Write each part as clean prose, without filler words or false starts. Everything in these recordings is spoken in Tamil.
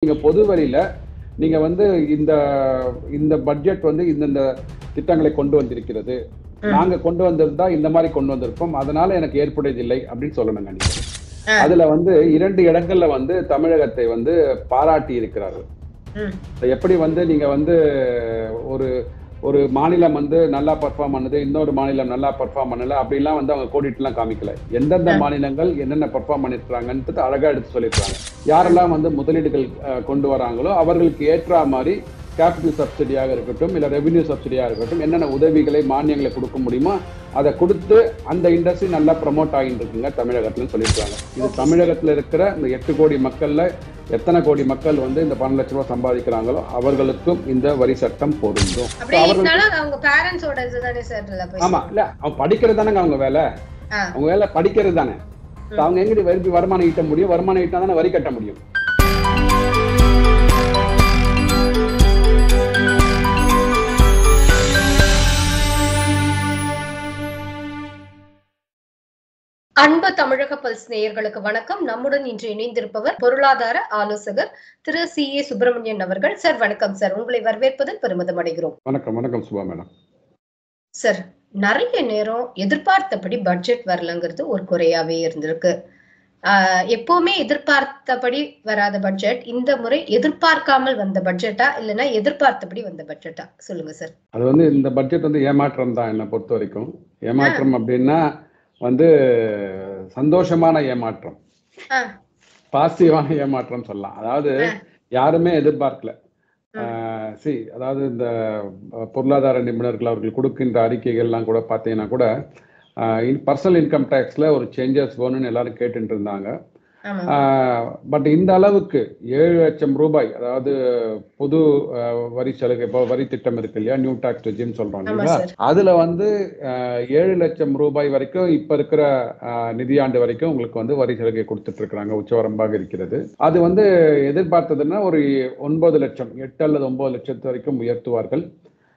நீங்க பொது வரியில நீங்க வந்து இந்த இந்த பட்ஜெட் வந்து இந்த திட்டங்களை கொண்டு வந்திருக்கிறது, நாங்க கொண்டு வந்திருந்தா இந்த மாதிரி கொண்டு வந்திருப்போம், அதனால எனக்கு ஏற்புடையதில்லை அப்படின்னு சொல்லணுங்க. நீங்க அதுல வந்து 2 இடங்கள்ல வந்து தமிழகத்தை வந்து பாராட்டி இருக்கிறார்கள். எப்படி வந்து நீங்க வந்து ஒரு ஒரு மாநிலம் வந்து நல்லா பெர்ஃபார்ம் பண்ணுது, இன்னொரு மாநிலம் நல்லா பெர்ஃபார்ம் பண்ணல, அப்படிலாம் வந்து அவங்க கோடிட்டுலாம் காமிக்கல. எந்தெந்த மாநிலங்கள் என்னென்ன பெர்ஃபார்ம் பண்ணிருக்காங்கன்றது அழகா எடுத்து சொல்லியிருக்காங்க. யாரெல்லாம் வந்து முதலீடுகள் கொண்டு வராங்களோ அவர்களுக்கு ஏற்ற மாதிரி கேபிட்டல் சப்சிடியாக இருக்கட்டும், இல்ல ரெவென்யூ சப்சிடியாக இருக்கட்டும், என்னென்ன உதவிகளை மானியங்களை கொடுக்க முடியுமோ அதை கொடுத்து அந்த இண்டஸ்ட்ரி நல்லா ப்ரமோட் ஆகிட்டு இருக்குங்க தமிழகத்துல சொல்லியிருக்காங்க. இது தமிழகத்துல இருக்கிற இந்த 8 கோடி மக்கள்ல எத்தனை கோடி மக்கள் வந்து இந்த 12 லட்சம் ரூபாய் சம்பாதிக்கிறாங்களோ அவர்களுக்கும் இந்த வரி சட்டம் பொருந்தும். ஆமா, இல்ல அவங்க படிக்கிறது தானேங்க அவங்க வேலை. அவங்க வேலை படிக்கிறது தானே. அவங்க எங்கிட்ட வருமானம் ஈட்ட முடியும்? வருமானம் ஈட்டா தானே வரி கட்ட முடியும். அன்பு தமிழக பல்ஸ் நேயர்களுக்கு வணக்கம். நம்முடன் இன்று இணைந்திருப்பவர் பொருளாதார ஆலோசகர் திரு CA சுப்பிரமணியன் அவர்கள். சார் வணக்கம் சார், உங்களை வரவேற்பதில் பெருமிதம் அடைகிறோம். வணக்கம். வணக்கம் சுபா மேடம். சார், நிறைய நேரம் எதிர்பார்த்தபடி பட்ஜெட் வரலங்கிறது ஒரு குறையாவே இருந்திருக்கு. எப்பவுமே எதிர்பார்த்தபடி வராத பட்ஜெட் இந்த முறை எதிர்பார்க்காமல் வந்த பட்ஜெட்டா இல்லைன்னா எதிர்பார்த்தபடி வந்த பட்ஜெட்டா? சொல்லுங்க சார். அது வந்து இந்த பட்ஜெட் வந்து ஏமாற்றம் தான் என்னை பொறுத்த வரைக்கும். ஏமாற்றம் அப்படின்னா வந்து சந்தோஷமான ஏமாற்றம், பாசிட்டிவான ஏமாற்றம் சொல்லலாம். அதாவது யாருமே எதிர்பார்க்கல. அதாவது இந்த பொருளாதார நிபுணர்கள் அவர்கள் கொடுக்கின்ற அறிக்கைகள்லாம் கூட பார்த்தீங்கன்னா கூட பர்சனல் இன்கம் டேக்ஸ்ல ஒரு சேஞ்சஸ் வேணும்னு எல்லாரும் கேட்டுட்டு இருந்தாங்க. பட் இந்த அளவுக்கு 7 லட்சம் ரூபாய், அதாவது புது வரி சலுகை, இப்போ வரி திட்டம் இருக்கு இல்லையா, நியூ டாக்ஸ் ரெஜிம் சொல்றாங்க, அதுல வந்து 7 லட்சம் ரூபாய் வரைக்கும் இப்ப இருக்கிற நிதியாண்டு வரைக்கும் உங்களுக்கு வந்து வரி சலுகை கொடுத்துட்டு இருக்காங்க. உச்சவரம்பாக இருக்கிறது. அது வந்து எதிர்பார்த்ததுன்னா ஒரு 9 லட்சம், 8 அல்லது 9 லட்சத்து வரைக்கும் உயர்த்துவார்கள்.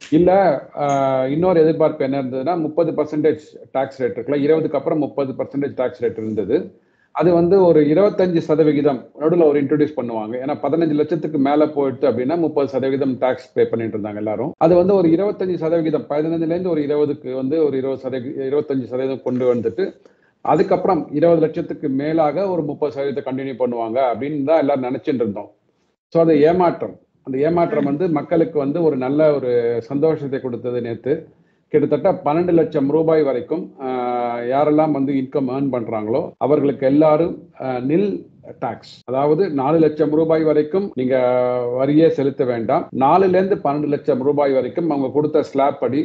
இல்ல இன்னொரு எதிர்பார்ப்பு என்ன இருந்ததுன்னா 30% டாக்ஸ் ரேட் இருக்குல்ல, 20க்கு அப்புறம் 30% டாக்ஸ் ரேட் இருந்தது. அது வந்து ஒரு 25% நடுவில் ஒரு இன்ட்ரோடியூஸ் பண்ணுவாங்க. ஏன்னா 15 லட்சத்துக்கு மேல போயிட்டு அப்படின்னா 30% டாக்ஸ் பே பண்ணிட்டு இருந்தாங்க எல்லாரும். அது வந்து ஒரு 25%, 15ல இருந்து ஒரு 20க்கு வந்து ஒரு 25% கொண்டு வந்துட்டு அதுக்கப்புறம் 20 லட்சத்துக்கு மேலாக ஒரு 30% கண்டினியூ பண்ணுவாங்க அப்படின்னு தான் எல்லாரும் நினைச்சிட்டு இருந்தோம். ஸோ அது ஏமாற்றம். அந்த ஏமாற்றம் வந்து மக்களுக்கு வந்து ஒரு நல்ல ஒரு சந்தோஷத்தை கொடுத்தது. நேற்று கிட்டத்தட்ட 12 லட்சம் ரூபாய் வரைக்கும் யாரெல்லாம் வந்து இன்கம் ஏர்ன் பண்றாங்களோ அவர்களுக்கு எல்லாரும் நில் டாக்ஸ், அதாவது 4 லட்சம் ரூபாய் வரைக்கும் நீங்க வரியே செலுத்த வேண்டாம். 4ல இருந்து 12 லட்சம் ரூபாய் வரைக்கும் அவங்க கொடுத்த ஸ்லாப் படி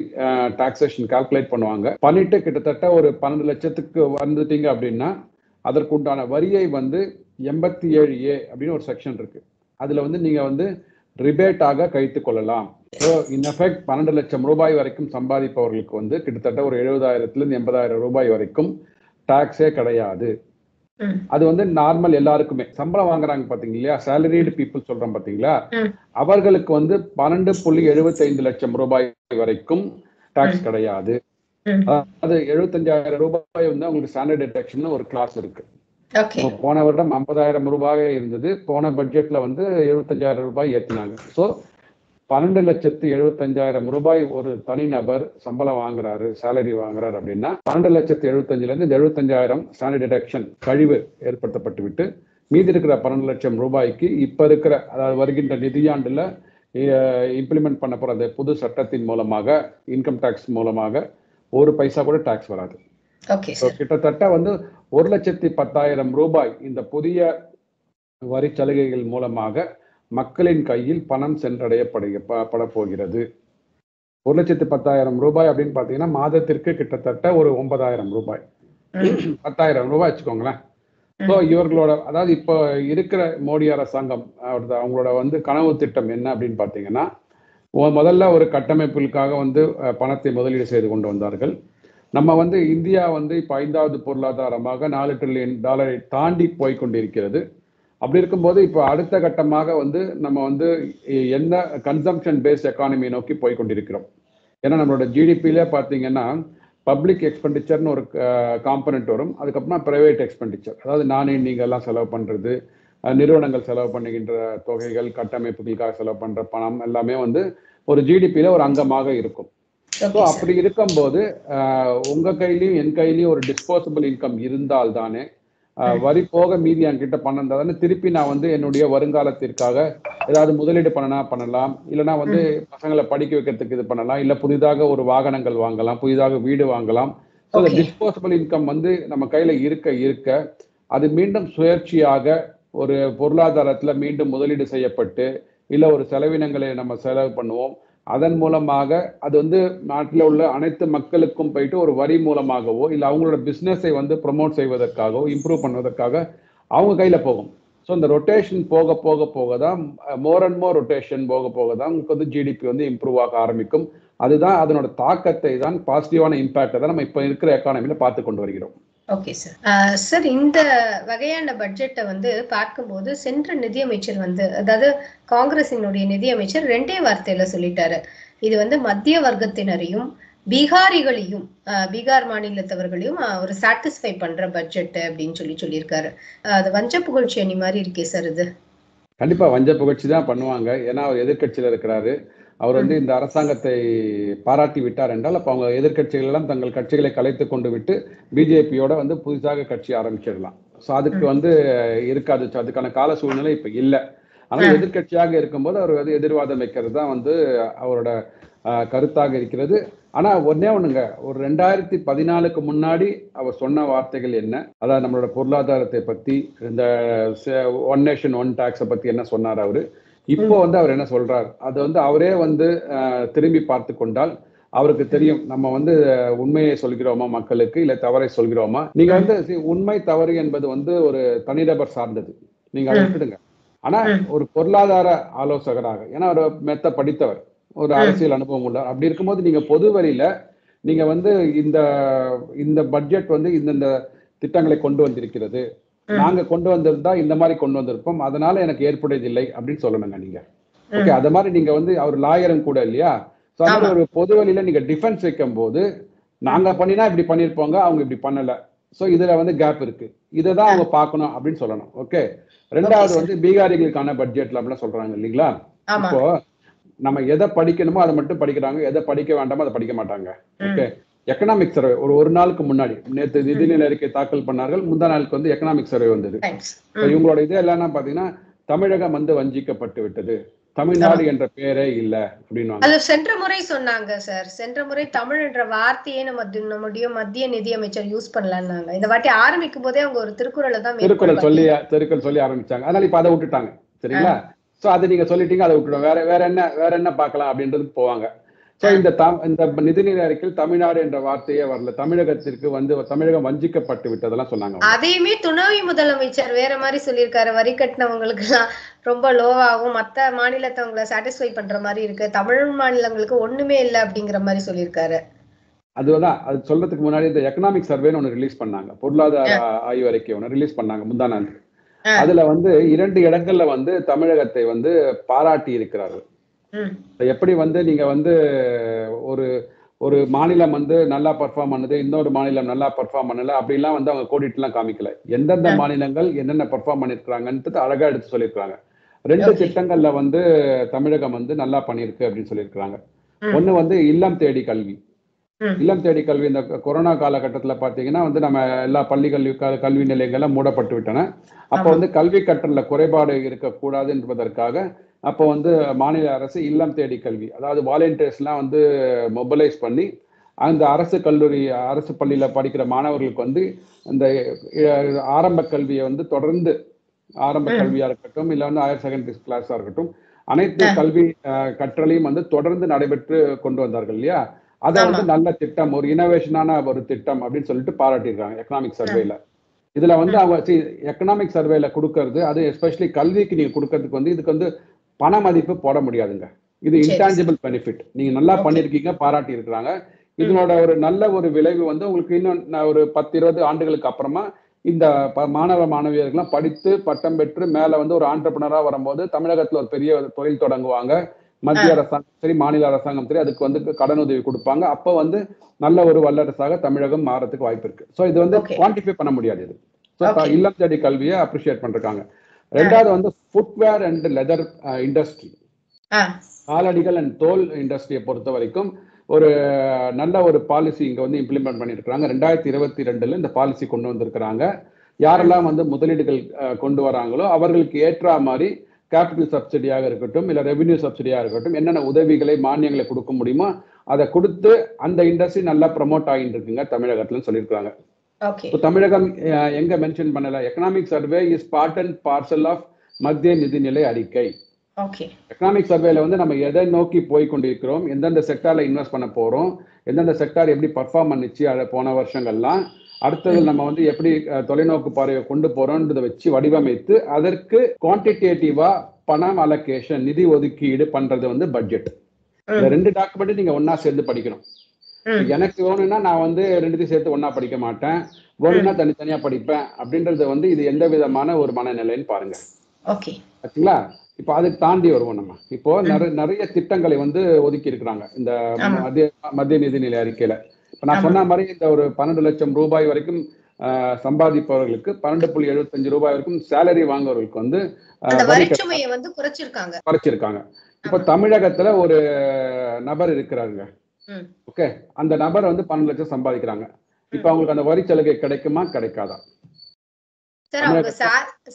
டாக்ஸேஷன் கால்குலேட் பண்ணுவாங்க. பண்ணிட்டு கிட்டத்தட்ட ஒரு 12 லட்சத்துக்கு வந்துட்டீங்க அப்படின்னா அதற்குண்டான வரியை வந்து 87A அப்படின்னு ஒரு செக்ஷன் இருக்கு. அதுல வந்து நீங்க வந்து ரிபேட்டாக கழித்துக் கொள்ளலாம். ஸோ இன் எஃபெக்ட் 12 லட்சம் ரூபாய் வரைக்கும் சம்பாதிப்பவர்களுக்கு வந்து கிட்டத்தட்ட ஒரு 70,000 - 80,000 ரூபாய் வரைக்கும் டாக்ஸே கிடையாது. அது வந்து நார்மல் எல்லாருக்குமே சம்பளம் வாங்குறாங்க பாத்தீங்க இல்லையா, சேலரிடு பீப்புள் சொல்றோம் பாத்தீங்களா, அவர்களுக்கு வந்து 12.75 லட்சம் ரூபாய் வரைக்கும் டாக்ஸ் கிடையாது. அதாவது 75,000 ரூபாய் வந்து அவங்களுக்கு ஸ்டாண்டர்ட் டிடக்ஷன் ஒரு கிளாஸ் இருக்கு. போன வருடம் 50,000 ரூபாய் இருந்தது. போன பட்ஜெட்ல வந்து 75,000 ரூபாய் ஏற்றினாங்க. ஸோ 12,75,000 ரூபாய் ஒரு தனிநபர் சம்பளம் வாங்குறாரு, சேலரி வாங்குறாரு அப்படின்னா 12,75,000 இருந்து 75,000 ஸ்டாண்டர்ட் டிடக்ஷன் கழிவு ஏற்படுத்தப்பட்டு விட்டு மீதி இருக்கிற 12 லட்சம் ரூபாய்க்கு இப்ப இருக்கிற, அதாவது வருகின்ற நிதியாண்டுல இம்ப்ளிமெண்ட் பண்ண போற அந்த புது சட்டத்தின் மூலமாக, இன்கம் டாக்ஸ் மூலமாக ஒரு பைசா கூட டாக்ஸ் வராது. கிட்டத்தட்ட வந்து 1,10,000 ரூபாய் இந்த புதிய வரி சலுகைகள் மூலமாக மக்களின் கையில் பணம் சென்றடையப்பட போகிறது. 1,10,000 ரூபாய் அப்படின்னு பாத்தீங்கன்னா மாதத்திற்கு கிட்டத்தட்ட ஒரு 9,000 ரூபாய், 10,000 ரூபாய் வச்சுக்கோங்களேன். ஸோ இவர்களோட, அதாவது இப்போ இருக்கிற மோடி அரசாங்கம் அவங்களோட வந்து கனவு திட்டம் என்ன அப்படின்னு பாத்தீங்கன்னா, முதல்ல ஒரு கட்டமைப்புகளுக்காக வந்து பணத்தை முதலீடு செய்து கொண்டு வந்தார்கள். நம்ம வந்து இந்தியா வந்து இப்போ 5வது பொருளாதாரமாக $4 trillion தாண்டி போய்கொண்டிருக்கிறது. அப்படி இருக்கும்போது இப்போ அடுத்த கட்டமாக வந்து நம்ம வந்து என்ன கன்சம்ஷன் பேஸ்ட் எக்கானமி நோக்கி போய்கொண்டிருக்கிறோம். ஏன்னா நம்மளோட ஜிடிபியில பார்த்தீங்கன்னா பப்ளிக் எக்ஸ்பெண்டிச்சர்னு ஒரு காம்பனண்ட் வரும், அதுக்கப்புறமா பிரைவேட் எக்ஸ்பெண்டிச்சர், அதாவது நானே நீங்க எல்லாம் செலவு பண்றது, நிறுவனங்கள் செலவு பண்ணுகின்ற தொகைகள், கட்டமைப்புகளுக்காக செலவு பண்ற பணம் எல்லாமே வந்து ஒரு ஜிடிபியில ஒரு அங்கமாக இருக்கும். ஸோ அப்படி இருக்கும்போது உங்க கையிலயும் என் கையிலயும் ஒரு டிஸ்போசபிள் இன்கம் இருந்தால் தானே வரி போக மீதி என்கிட்ட பணம் இருந்தால் தானே திருப்பி நான் வந்து என்னுடைய வருங்காலத்திற்காக ஏதாவது முதலீடு பண்ணலாம், இல்லைன்னா வந்து பசங்களை படிக்க வைக்கிறதுக்கு இது பண்ணலாம், இல்லை புதிதாக ஒரு வாகனங்கள் வாங்கலாம், புதிதாக வீடு வாங்கலாம். ஸோ இந்த டிஸ்போசபிள் இன்கம் வந்து நம்ம கையில இருக்க அது மீண்டும் சுயேட்சையாக ஒரு பொருளாதாரத்துல மீண்டும் முதலீடு செய்யப்பட்டு இல்ல ஒரு செலவினங்களை நம்ம செலவு பண்ணுவோம். அதன் மூலமாக அது வந்து நாட்டில் உள்ள அனைத்து மக்களுக்கும் போயிட்டு ஒரு வரி மூலமாகவோ இல்லை அவங்களோட பிஸ்னஸை வந்து ப்ரொமோட் செய்வதற்காகவோ இம்ப்ரூவ் பண்ணுவதற்காக அவங்க கையில போகும். ஸோ இந்த ரொட்டேஷன் போக போக போக தான் மோர் அண்ட் மோர் ரொட்டேஷன் போக போக தான் உங்களுக்கு வந்து ஜிடிபி வந்து இம்ப்ரூவ் ஆக ஆரம்பிக்கும். அதுதான் அதனோட தாக்கத்தை தான் பாசிட்டிவான இம்பாக்டை தான் நம்ம இப்போ இருக்கிற எக்கானமியில பார்த்து கொண்டு வருகிறோம். Okay sir. சார், இந்த வகையான பட்ஜெட்டை வந்து பார்க்கும்போது சென்ற நிதியமைச்சர் வந்து, அதாவது காங்கிரசினுடைய நிதியமைச்சர் 2 வார்த்தையில சொல்லிட்டாரு, இது வந்து மத்திய வர்க்கத்தினரையும் பீகாரிகளையும் பீகார் மாநிலத்தவர்களையும் ஒரு சாட்டிஸ்ஃபை பண்ற பட்ஜெட் அப்படின்னு சொல்லியிருக்காரு. அது வஞ்ச புகழ்ச்சி அணி மாதிரி இருக்கே சார் இது. கண்டிப்பா வஞ்ச புகழ்ச்சி தான் பண்ணுவாங்க. ஏன்னா அவர் எதிர்கட்சியில இருக்கிறாரு. அவர் வந்து இந்த அரசாங்கத்தை பாராட்டி விட்டார் என்றால் அப்ப அவங்க எதிர்கட்சிகள் எல்லாம் தங்கள் கட்சிகளை கலைத்து கொண்டு விட்டு பிஜேபியோட வந்து புதுசாக கட்சி ஆரம்பிச்சிடலாம். ஸோ அதுக்கு வந்து இருக்காது, அதுக்கான கால சூழ்நிலை இப்ப இல்லை. ஆனால் எதிர்கட்சியாக இருக்கும்போது அவர் வந்து எதிர்வாதம் வைக்கிறது தான் வந்து அவரோட கருத்தாக இருக்கிறது. ஆனா ஒன்னே ஒண்ணுங்க, ஒரு 2014க்கு முன்னாடி அவர் சொன்ன வார்த்தைகள் என்ன, அதாவது நம்மளோட பொருளாதாரத்தை பத்தி, இந்த ஒன் நேஷன் ஒன் டாக்ஸை பத்தி என்ன சொன்னார் அவரு, இப்போ வந்து அவர் என்ன சொல்றார், அது வந்து அவரே வந்து திரும்பி பார்த்து கொண்டால் அவருக்கு தெரியும் நம்ம வந்து உண்மையை சொல்கிறோமா மக்களுக்கு, இல்ல தவறை சொல்கிறோமா. நீங்க வந்து உண்மை தவறு என்பது வந்து ஒரு தனிநபர் சார்ந்தது, நீங்க அதை விட்டுடுங்க. ஆனா ஒரு பொருளாதார ஆலோசகராக, ஏன்னா ஒரு மெத்த படித்தவர், ஒரு அரசியல் அனுபவம் உள்ள, அப்படி இருக்கும்போது நீங்க பொது வரியில நீங்க வந்து இந்த பட்ஜெட் வந்து இந்த திட்டங்களை கொண்டு வந்திருக்கிறது, நாங்க கொண்டு வந்திருந்தா இந்த மாதிரி கொண்டு வந்திருப்போம், அதனால எனக்கு ஏற்புடையதில்லை அப்படின்னு சொல்லணுங்க நீங்க. ஓகே, அது மாதிரி நீங்க வந்து அவர் லாயரும் கூட இல்லையா. சோ அந்த ஒரு பொது வழியில நீங்க டிஃபென்ஸ் வைக்கும் போது நாங்க பண்ணினா இப்படி பண்ணிருப்போங்க, அவங்க இப்படி பண்ணல, சோ இதுல வந்து கேப் இருக்கு, இததான் அவங்க பார்க்கணும் அப்படின்னு சொல்லணும். ஓகே, ரெண்டாவது வந்து பீகாரிகளுக்கான பட்ஜெட்ல அப்படிலாம் சொல்றாங்க இல்லைங்களா. இப்போ நம்ம எதை படிக்கணுமோ அதை மட்டும் படிக்கிறாங்க, எதை படிக்க வேண்டாமோ அதை படிக்க மாட்டாங்க. ஓகே, எக்கனாமிக் சர்வே ஒரு நாளுக்கு முன்னாடி நேற்று நிதிநிலை அறிக்கை தாக்கல் பண்ணார்கள், முந்தா நாளுக்கு வந்து எக்கனாமிக் சர்வே வந்தது. இவங்களோட இது எல்லாம் பாத்தீங்கன்னா தமிழகம் வந்து வஞ்சிக்கப்பட்டு விட்டது, தமிழ்நாடு என்ற பேரே இல்ல அப்படின்னு. அது சென்ற முறை சொன்னாங்க சார், சென்ற முறை தமிழ் என்ற வார்த்தையே நம்முடைய மத்திய நிதியமைச்சர் யூஸ் பண்ணலாம்னாங்க. இந்த வாட்டி ஆரம்பிக்கும் போதே அவங்க ஒரு திருக்குறளை தான் திருக்குறள் சொல்லி ஆரம்பிச்சாங்க. அதனால இப்ப அதை விட்டுட்டாங்க. சரிங்களா. சோ அது நீங்க சொல்லிட்டீங்க, அதை விட்டுடும், வேற என்ன பார்க்கலாம் அப்படின்றதுக்கு போவாங்க. சோ இந்த நிதிநிலை அறிக்கையில் தமிழ்நாடு என்ற வார்த்தையே வரல, தமிழகத்திற்கு வந்து தமிழகம் வஞ்சிக்கப்பட்டு விட்டதெல்லாம் சொன்னாங்க. அதையுமே துணை முதலமைச்சர் வேற மாதிரி சொல்லியிருக்காரு, வரி கட்டினவங்களுக்கு எல்லாம் ரொம்ப லோவாகும், மத்த மாநிலத்தவங்களை சாட்டிஸ்ஃபை பண்ற மாதிரி இருக்கு, தமிழ் மாநிலங்களுக்கு ஒண்ணுமே இல்லை அப்படிங்கிற மாதிரி சொல்லியிருக்காரு. அதுதான், அது சொல்றதுக்கு முன்னாடி இந்த எக்கனாமிக் சர்வேன்னு ஒண்ணு ரிலீஸ் பண்ணாங்க, பொருளாதார ஆய்வு அறிக்கை ஒண்ணு ரிலீஸ் பண்ணாங்க முந்தா நாள். அதுல வந்து 2 இடங்கள்ல வந்து தமிழகத்தை வந்து பாராட்டி இருக்கிறார்கள். எப்படி வந்து நீங்க வந்து ஒரு மாநிலம் வந்து நல்லா பர்ஃபார்ம் பண்ணுது, இன்னொரு மாநிலம் நல்லா பர்ஃபார்ம் பண்ணல, அப்படிலாம் வந்து அவங்க கோடிட்டு எல்லாம் காமிக்கல. எந்தெந்த மாநிலங்கள் என்னென்ன பர்ஃபார்ம் பண்ணிருக்காங்கன்றது அழகா எடுத்து சொல்லியிருக்காங்க. 2 திட்டங்கள்ல வந்து தமிழகம் வந்து நல்லா பண்ணிருக்கு அப்படின்னு சொல்லியிருக்காங்க. ஒண்ணு வந்து இல்லம் தேடி கல்வி. இல்லம் தேடி கல்வி இந்த கொரோனா காலகட்டத்துல பாத்தீங்கன்னா வந்து நம்ம எல்லா பள்ளி கல்வி நிலையங்கள்லாம் மூடப்பட்டு விட்டன. அப்ப வந்து கல்வி கற்றல்ல குறைபாடு இருக்கக்கூடாது என்பதற்காக அப்போ வந்து மாநில அரசு இல்லம் தேடி கல்வி, அதாவது வாலண்டியர்ஸ் எல்லாம் வந்து மொபைலைஸ் பண்ணி அந்த அரசு பள்ளியில படிக்கிற மாணவர்களுக்கு வந்து இந்த ஆரம்ப கல்வியை வந்து தொடர்ந்து, ஆரம்ப கல்வியா இருக்கட்டும் இல்ல வந்து ஹையர் செகண்டரி கிளாஸா இருக்கட்டும், அனைத்து கல்வி கற்றலையும் வந்து தொடர்ந்து நடைபெற்று கொண்டு வந்தார்கள் இல்லையா. அதை வந்து நல்ல திட்டம், ஒரு இனோவேஷனான ஒரு திட்டம் அப்படின்னு சொல்லிட்டு பாராட்டியிருக்காங்க எக்கனாமிக் சர்வேல. இதுல வந்து அவங்க எக்கனாமிக் சர்வேல கொடுக்கறது, அது எஸ்பெஷலி கல்விக்கு நீங்க கொடுக்கறதுக்கு வந்து இதுக்கு வந்து பண மதிப்பு போட முடியாதுங்க. இது இன்டான்ஜிபிள் பெனிஃபிட். நீங்க நல்லா பண்ணிருக்கீங்க, பாராட்டி இருக்கிறாங்க. இதனோட ஒரு நல்ல ஒரு விளைவு வந்து உங்களுக்கு இன்னும் ஒரு 10-20 ஆண்டுகளுக்கு அப்புறமா இந்த மாணவியர்கள்லாம் படித்து பட்டம் பெற்று மேல வந்து ஒரு ஆண்டர்பிரனரா வரும்போது தமிழகத்துல ஒரு பெரிய தொழில் தொடங்குவாங்க. மத்திய அரசாங்கம் சரி, மாநில அரசாங்கம் சரி, அதுக்கு வந்து கடனுதவி கொடுப்பாங்க. அப்ப வந்து நல்ல ஒரு வல்லரசாக தமிழகம் மாறதுக்கு வாய்ப்பு இருக்கு. சோ இது வந்து குவான்டிஃபை பண்ண முடியாது. இது இல்லம் தேடி கல்வியை அப்ரிஷியேட் பண்றாங்க. ரெண்டாவது வந்து ஃபுட்வேர் அண்ட் லெதர் இண்டஸ்ட்ரி, காலடிகள் அண்ட் தோல் இண்டஸ்ட்ரியை பொறுத்த வரைக்கும் ஒரு நல்ல ஒரு பாலிசி இங்க வந்து இம்ப்ளிமெண்ட் பண்ணியிருக்கிறாங்க. 2022 இந்த பாலிசி கொண்டு வந்திருக்கிறாங்க. யாரெல்லாம் வந்து முதலீடுகள் கொண்டு வராங்களோ அவர்களுக்கு ஏற்ற மாதிரி கேபிட்டல் சப்சிடியாக இருக்கட்டும் இல்ல ரெவென்யூ சப்சிடியாக இருக்கட்டும் என்னென்ன உதவிகளை மானியங்களை கொடுக்க முடியுமோ அதை கொடுத்து அந்த இண்டஸ்ட்ரி நல்லா ப்ரமோட் ஆகிட்டு இருக்குங்க தமிழகத்துல சொல்லியிருக்காங்க. தமிழகம் எங்க மென்ஷன் பண்ணல, economic survey is part and parcel of மத்திய நிதிநிலை அறிக்கை. எக்கனாமிக் சர்வேல வந்து நம்ம எதை நோக்கி போய் கொண்டிருக்கிறோம், எந்தெந்த செக்டார்ல இன்வெஸ்ட் பண்ண போறோம், எந்தெந்த செக்டார் எப்படி பர்ஃபார்ம் பண்ணிச்சு போன வருஷங்கள்லாம், அடுத்தது நம்ம வந்து எப்படி தொலைநோக்கு பார்வையை கொண்டு போறோம்ன்றதை வச்சு வடிவமைத்து அதற்கு குவான்டிடேட்டிவா பணம் அலோகேஷன் நிதி ஒதுக்கீடு பண்றது வந்து பட்ஜெட். இந்த ரெண்டு டாக்குமெண்ட் நீங்க ஒன்னா சேர்ந்து படிக்கணும். எனக்கு வேணும்னா நான் வந்து ரெண்டுத்தையும் சேர்த்து ஒன்னா படிக்க மாட்டேன், வேணும்னா தனித்தனியா படிப்பேன் அப்படின்றது வந்து இது எந்த விதமான ஒரு மனநிலைன்னு பாருங்க. ஓகேங்களா? இப்போ அதை தாண்டி வருவோம். நம்ம இப்போ நிறைய திட்டங்களை வந்து ஒதுக்கி இருக்கிறாங்க இந்த மத்திய நிதிநிலை அறிக்கையில. இப்ப நான் சொன்ன மாதிரி இந்த ஒரு 12 லட்சம் ரூபாய் வரைக்கும் சம்பாதிப்பவர்களுக்கு 12.75 ரூபாய் வரைக்கும் சேலரி வாங்குவவர்களுக்கு வந்து குறைச்சிருக்காங்க. இப்ப தமிழகத்துல ஒரு நபர் இருக்கிறாங்க, ஓகே, அந்த நபர் வந்து 12 லட்சம் சம்பாதிக்கிறாங்க. இப்ப அவங்களுக்கு அந்த வரி சலுகை கிடைக்குமா கிடைக்காதா? சார் அவங்க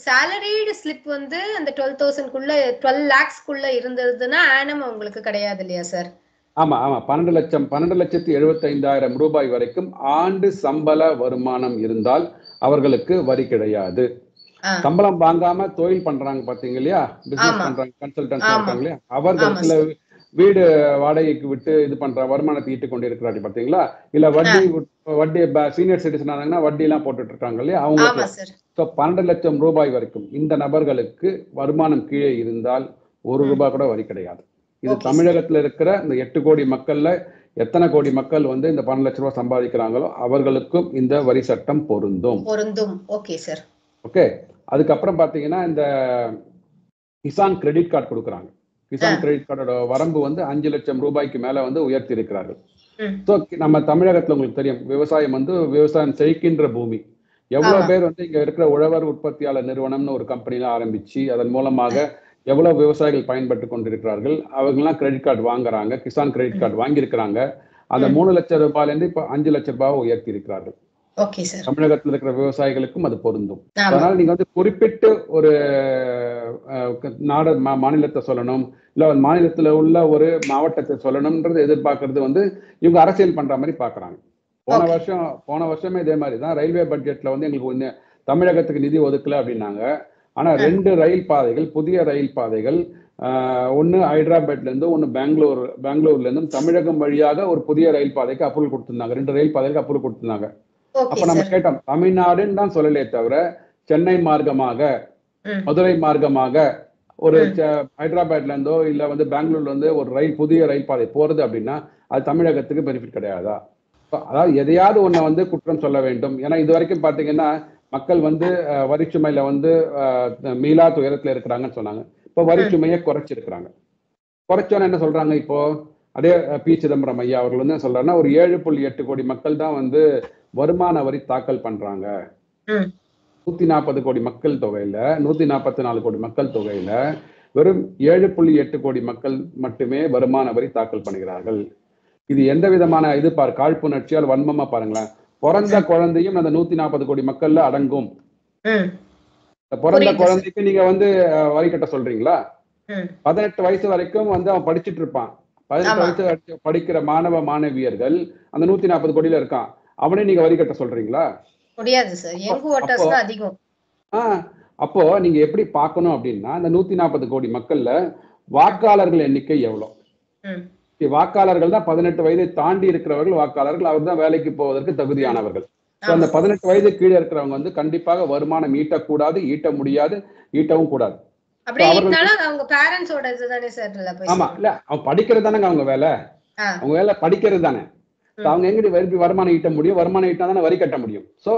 சாலரிடு ஸ்லிப் வந்து அந்த 12 lakhsக்குள்ள இருந்ததுன்னா ஆனம் அவங்களுக்கு கிடையாது இல்லையா சார்? ஆமா ஆமா 12,75,000 ரூபாய் வரைக்கும் ஆண்டு சம்பள வருமானம் இருந்தால் அவர்களுக்கு வரி கிடையாது. சம்பளம் வாங்காம தொழில் பண்றாங்க பாத்தீங்க இல்லையா, பிசினஸ் பண்றாங்க, கன்சல்டன்ஸ் இருக்காங்க இல்லையா, அவர்கள் சில வீடு வாடகைக்கு விட்டு இது பண்ற வருமானத்தை ஈட்டு கொண்டு இருக்கிறாங்க பாத்தீங்களா, இல்ல வட்டி சீனியர் சிட்டிசன் ஆனாங்கன்னா வட்டி எல்லாம் போட்டுட்டு இருக்காங்க இல்லையா, அவங்க 12 லட்சம் ரூபாய் வரைக்கும் இந்த நபர்களுக்கு வருமானம் கீழே இருந்தால் 1 ரூபாய் கூட வரி கிடையாது. இது தமிழகத்துல இருக்கிற இந்த 8 கோடி மக்கள்ல எத்தனை கோடி மக்கள் வந்து இந்த 12 லட்சம் ரூபாய் சம்பாதிக்கிறாங்களோ அவர்களுக்கும் இந்த வரி சட்டம் பொருந்தும். Okay sir. ஓகே, அதுக்கப்புறம் பாத்தீங்கன்னா இந்த கிசான் கிரெடிட் கார்டு கொடுக்குறாங்க. கிசான் கிரெடிட் கார்டோட வரம்பு வந்து 5 லட்சம் ரூபாய்க்கு மேல வந்து உயர்த்தி இருக்கிறார்கள். நம்ம தமிழகத்துல உங்களுக்கு தெரியும், விவசாயம் வந்து விவசாயம் செழிக்கின்ற பூமி. எவ்வளவு பேர் வந்து இங்க இருக்கிற உழவர் உற்பத்தியாளர் நிறுவனம்னு ஒரு கம்பெனில ஆரம்பிச்சு அதன் மூலமாக எவ்வளவு விவசாயிகள் பயன்பட்டு கொண்டிருக்கிறார்கள். அவங்கெல்லாம் கிரெடிட் கார்டு வாங்குறாங்க, கிசான் கிரெடிட் கார்டு வாங்கியிருக்கிறாங்க. அந்த 3 லட்சம் ரூபாயில இருந்து இப்ப 5 லட்சம் ரூபாய் உயர்த்தி இருக்கிறார்கள். தமிழகத்தில் இருக்கிற விவசாயிகளுக்கும் அது பொருந்தும். அதனால நீங்க வந்து குறிப்பிட்டு ஒரு மாநிலத்தை சொல்லணும், இல்ல மாநிலத்துல உள்ள ஒரு மாவட்டத்தை சொல்லணும்ன்றது எதிர்பார்க்கறது வந்து இவங்க அரசியல் பண்ற மாதிரி பாக்குறாங்க. போன வருஷமே இதே மாதிரி தான் ரயில்வே பட்ஜெட்ல வந்து எங்களுக்கு தமிழகத்துக்கு நிதி ஒதுக்கல அப்படின்னாங்க. ஆனா 2 ரயில் பாதைகள், புதிய ரயில் பாதைகள், ஒன்னு ஹைதராபாத்ல இருந்து ஒன்னு பெங்களூர்ல இருந்தும் தமிழகம் வழியாக ஒரு புதிய ரயில் பாதைக்கு அப்ரூவல் கொடுத்திருந்தாங்க. 2 ரயில் பாதைக்கு அப்ரூவல் கொடுத்திருந்தாங்க. அப்ப நம்ம கேட்டோம், தமிழ்நாடுன்னு தான் சொல்லலையே தவிர சென்னை மார்க்கமாக மதுரை மார்க்கமாக ஒரு ஹைதராபாத்ல இருந்தோ இல்ல வந்து பெங்களூர்ல இருந்து ஒரு புதிய ரயில் பாதை போறது அப்படின்னா அது தமிழகத்துக்கு பெனிஃபிட் கிடையாதா? அதாவது எதையாவது ஒன்ன வந்து குற்றம் சொல்ல வேண்டும். ஏன்னா இது வரைக்கும் பாத்தீங்கன்னா மக்கள் வந்து வரிச்சுமையில வந்து மீளா துயரத்துல இருக்கிறாங்கன்னு சொன்னாங்க. இப்ப வரிச்சுமையை குறைச்சிருக்கிறாங்க. குறைச்சோன்னு என்ன சொல்றாங்க, இப்போ அதே பி சிதம்பரம் ஐயா அவர்கள் வந்து என்ன சொல்றாருன்னா, ஒரு 7.8 கோடி மக்கள் தான் வந்து வருமான வரி தாக்கல் பண்றாங்க. 140 கோடி மக்கள் தொகையில 144 கோடி மக்கள் தொகையில வெறும் 7.8 கோடி மக்கள் மட்டுமே வருமான வரி தாக்கல் பண்ணுகிறார்கள். இது எந்த விதமான இது காழ்ப்புணர்ச்சியால் வன்மமா பாருங்களேன். பிறந்த குழந்தையும் அந்த 140 கோடி மக்கள்ல அடங்கும். பிறந்த குழந்தைக்கு நீங்க வந்து வரி கட்ட சொல்றீங்களா? 18 வயசு வரைக்கும் வந்து அவன் படிச்சுட்டு இருப்பான். 18 வயசு படிக்கிற மாணவ மாணவியர்கள் அந்த 140 கோடியில இருக்கான். அவனே நீங்க வரி கட்ட சொல்றீங்களா? முடியாது சார். யங் வோட்டர்ஸ் தான் அதிகம். அப்போ நீங்க எப்படி பார்க்கணும் அப்படின்னா, அந்த 140 கோடி மக்கள்ல வாக்காளர்கள் எண்ணிக்கை எவ்வளவு? வாக்காளர்கள் தான் 18 வயதை தாண்டி இருக்கிறவர்கள் வாக்காளர்கள். அவர் தான் வேலைக்கு போவதற்கு தகுதியானவர்கள். அந்த 18 வயது கீழே இருக்கிறவங்க வந்து கண்டிப்பாக வருமானம் ஈட்டக்கூடாது, ஈட்ட முடியாது, ஈட்டவும் கூடாது. ஆமா, இல்ல அவன் படிக்கிறது தானே அவங்க வேலை. அவங்க வேலை படிக்கிறது தானே. அவங்க எங்க வருமானம் ஈட்ட முடியும்? வருமானம் ஈட்டா தானே வரி கட்ட முடியும். சோ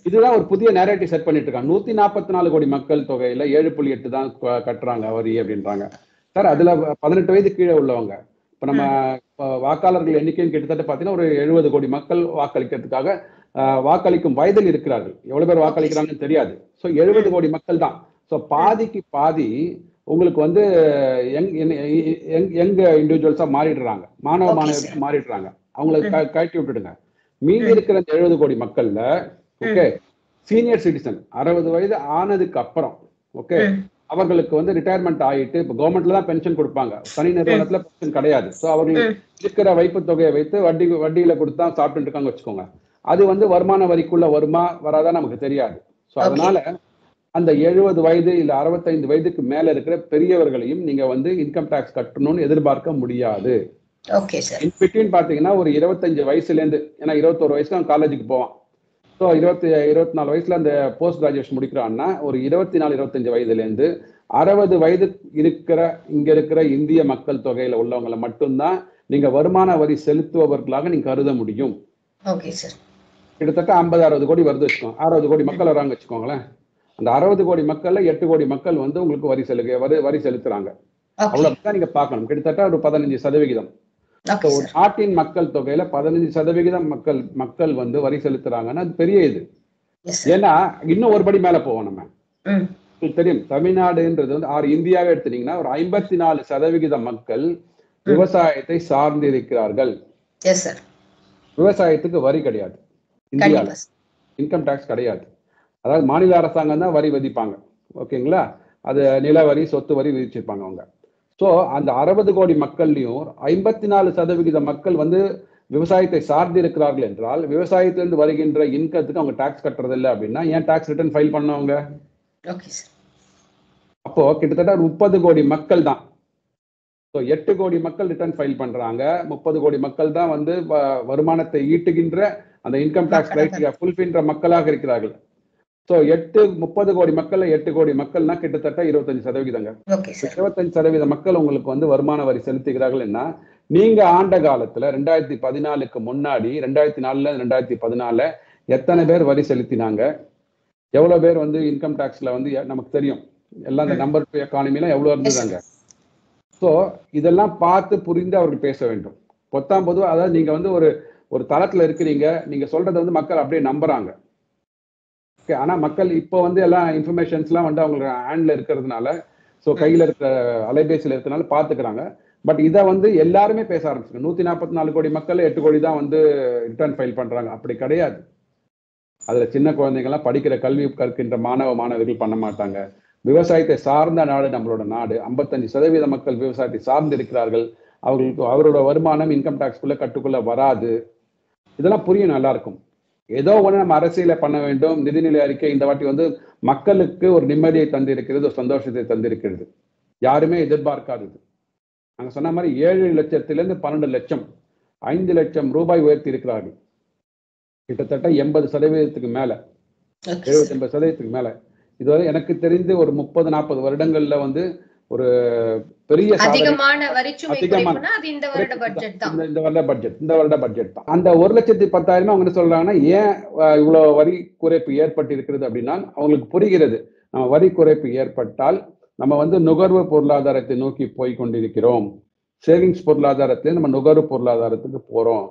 இதுதான் ஒரு புதிய நேரேட்டிவ் செட் பண்ணிட்டு இருக்காங்க. 144 கோடி மக்கள் தொகையில 7.8 தான் கட்டுறாங்க வரி அப்படின்றாங்க. சார் அதுல 18 வயது கீழே உள்ளவங்க, இப்ப நம்ம வாக்காளர்கள் எண்ணிக்கையும் கிட்டத்தட்ட பாத்தீங்கன்னா ஒரு 70 கோடி மக்கள் வாக்களிக்கிறதுக்காக வாக்களிக்கும் வயதில் இருக்கிறார்கள். எவ்வளவு பேர் வாக்களிக்கிறாங்கன்னு தெரியாது. சோ 70 கோடி மக்கள் தான். ஸோ பாதிக்கு பாதி உங்களுக்கு வந்து யங் இண்டிவிஜுவல்ஸா மாறிடுறாங்க, மாணவ மாணவிகள் மாறிடுறாங்க. அவங்களுக்கு கழட்டி விட்டுடுங்க. மீதி இருக்கிற 70 கோடி மக்கள்ல ஓகே சீனியர் சிட்டிசன் 60 வயது ஆனதுக்கு அப்புறம் ஓகே அவர்களுக்கு வந்து ரிட்டையர்மெண்ட் ஆயிட்டு இப்போ கவர்மெண்ட்ல தான் பென்ஷன் கொடுப்பாங்க, தனி நிறுவனத்துல பென்ஷன் கிடையாது. ஸோ அவர்களுக்கு இருக்கிற வைப்பு தொகையை வைத்து வட்டியில கொடுத்து தான் சாப்பிட்டு இருக்காங்க வச்சுக்கோங்க. அது வந்து வருமான வரிக்குள்ள வருமா வராதா நமக்கு தெரியாது. ஸோ அதனால அந்த 70 வயது இல்ல 65 வயதுக்கு மேல இருக்கிற பெரியவர்களையும் நீங்க வந்து இன்கம் டாக்ஸ் கட்டணும்னு எதிர்பார்க்க முடியாது. இன்பிட்வீன் பாத்தீங்கன்னா ஒரு 25 வயசுல இருந்து, ஏன்னா 21 வயசுல அவன் காலேஜுக்கு போவான். ஸோ 24 வயசுல அந்த போஸ்ட் கிராஜுவேஷன் முடிக்கிறான்னா ஒரு 24-25 வயதுல இருந்து 60 வயது இருக்கிற இங்க இருக்கிற இந்திய மக்கள் தொகையில உள்ளவங்களை மட்டும்தான் நீங்க வருமான வரி செலுத்துபவர்களாக நீங்க கருத முடியும். கிட்டத்தட்ட 50-60 கோடி வருது வச்சுக்கோங்க, 60 கோடி மக்கள் வராங்க வச்சுக்கோங்களேன். அந்த 60 கோடி மக்கள்ல 8 கோடி மக்கள் வந்து உங்களுக்கு வரி செலுத்துறாங்க. அவ்வளவுதான் நீங்க பார்க்கணும். கிட்டத்தட்ட ஒரு 15%. ஒரு நாட்டின் மக்கள் தொகையில 15% மக்கள் வந்து வரி செலுத்துறாங்கன்னா அது பெரிய இது. ஏன்னா இன்னும் ஒரு படி மேல போவோம். நம்ம தெரியும் தமிழ்நாடுன்றது வந்து இந்தியாவே எடுத்துட்டீங்கன்னா ஒரு 54% மக்கள் விவசாயத்தை சார்ந்து இருக்கிறார்கள். விவசாயத்துக்கு வரி கிடையாது இந்தியாவில், இன்கம் டாக்ஸ் கிடையாது. அதாவது மாநில அரசாங்கம் தான் வரி விதிப்பாங்க, ஓகேங்களா? அது நில வரி, சொத்து வரி விதிச்சிருப்பாங்க அவங்க. ஸோ அந்த 60 கோடி மக்கள்லையும் 54% மக்கள் வந்து விவசாயத்தை சார்ந்து இருக்கிறார்கள் என்றால் விவசாயத்திலிருந்து வருகின்ற இன்கத்துக்கு அவங்க டாக்ஸ் கட்டுறது இல்லை அப்படின்னா ஏன் டாக்ஸ் ரிட்டர்ன் ஃபைல் பண்ணவங்க? அப்போ கிட்டத்தட்ட 30 கோடி மக்கள் தான். ஸோ 8 கோடி மக்கள் ரிட்டர்ன் ஃபைல் பண்றாங்க, 30 கோடி மக்கள் தான் வந்து வருமானத்தை ஈட்டுகின்ற அந்த இன்கம் டாக்ஸ் கிரைட்டீரியா ஃபுல்ஃபில்ற மக்களாக இருக்கிறார்கள். ஸோ 30 கோடி மக்கள்ல 8 கோடி மக்கள்னா கிட்டத்தட்ட 25%. 25% மக்கள் உங்களுக்கு வந்து வருமான வரி செலுத்துகிறார்கள். என்ன நீங்க ஆண்ட காலத்துல 2014க்கு முன்னாடி 2004ல 2014 எத்தனை பேர் வரி செலுத்தினாங்க, எவ்வளவு பேர் வந்து இன்கம் டாக்ஸ்ல வந்து நமக்கு தெரியும். எல்லாம் இந்த நம்பர் 2 எக்கானமில எவ்வளவு இருந்ததாங்க. ஸோ இதெல்லாம் பார்த்து புரிந்து அவர்கள் பேச வேண்டும். பொதுவாக அதாவது நீங்க வந்து ஒரு தளத்துல இருக்கிறீங்க, நீங்க சொல்றதை வந்து மக்கள் அப்படியே நம்புறாங்க. ஆனா மக்கள் இப்போ வந்து எல்லாம் இன்ஃபர்மேஷன்ஸ்லாம் வந்து அவங்களுக்கு ஹேண்ட்ல இருக்கிறதுனால, ஸோ கையில இருக்கிற அலைபேசியில் இருக்கிறதுனால பார்த்துக்கிறாங்க. பட் இதை வந்து எல்லாருமே பேச ஆரம்பிச்சிருக்காங்க. 144 கோடி மக்கள் 8 கோடி தான் வந்து ரிட்டர்ன் ஃபைல் பண்றாங்க. அப்படி கிடையாது. அதுல சின்ன குழந்தைங்கள்லாம் படிக்கிற கல்வி கற்கின்ற மாணவர்கள் பண்ண மாட்டாங்க. விவசாயத்தை சார்ந்த நாடு நம்மளோட நாடு. 55% மக்கள் விவசாயத்தை சார்ந்து இருக்கிறார்கள். அவரோட வருமானம் இன்கம் டாக்ஸ்குள்ள கட்டுக்குள்ள வராது. இதெல்லாம் புரியும் நல்லா இருக்கும். ஏதோ ஒன்று நம்ம அரசியலை பண்ண வேண்டும். நிதிநிலை அறிக்கை இந்த வாட்டி வந்து மக்களுக்கு ஒரு நிம்மதியை தந்திருக்கிறது, ஒரு சந்தோஷத்தை தந்திருக்கிறது. யாருமே எதிர்பார்க்காதது. நாங்க சொன்ன மாதிரி 7 லட்சத்திலிருந்து 12 லட்சம் 5 லட்சம் ரூபாய் உயர்த்தி இருக்கிறார்கள். கிட்டத்தட்ட 80% மேல, 70-80% மேல. இதுவரை எனக்கு தெரிந்து ஒரு 30-40 வருடங்கள்ல வந்து ஒரு பெரிய அதிகமான இந்த வருட பட்ஜெட் தான். அந்த 1,10,000 அவங்க என்ன சொல்றாங்கன்னா, ஏன் இவ்வளவு வரி குறைப்பு ஏற்பட்டு இருக்கிறது அப்படின்னா அவங்களுக்கு புரிகிறது. நம்ம வரி குறைப்பு ஏற்பட்டால் நம்ம வந்து நுகர்வு பொருளாதாரத்தை நோக்கி போய் கொண்டிருக்கிறோம். சேவிங்ஸ் பொருளாதாரத்திலே நம்ம நுகர்வு பொருளாதாரத்துக்கு போறோம்.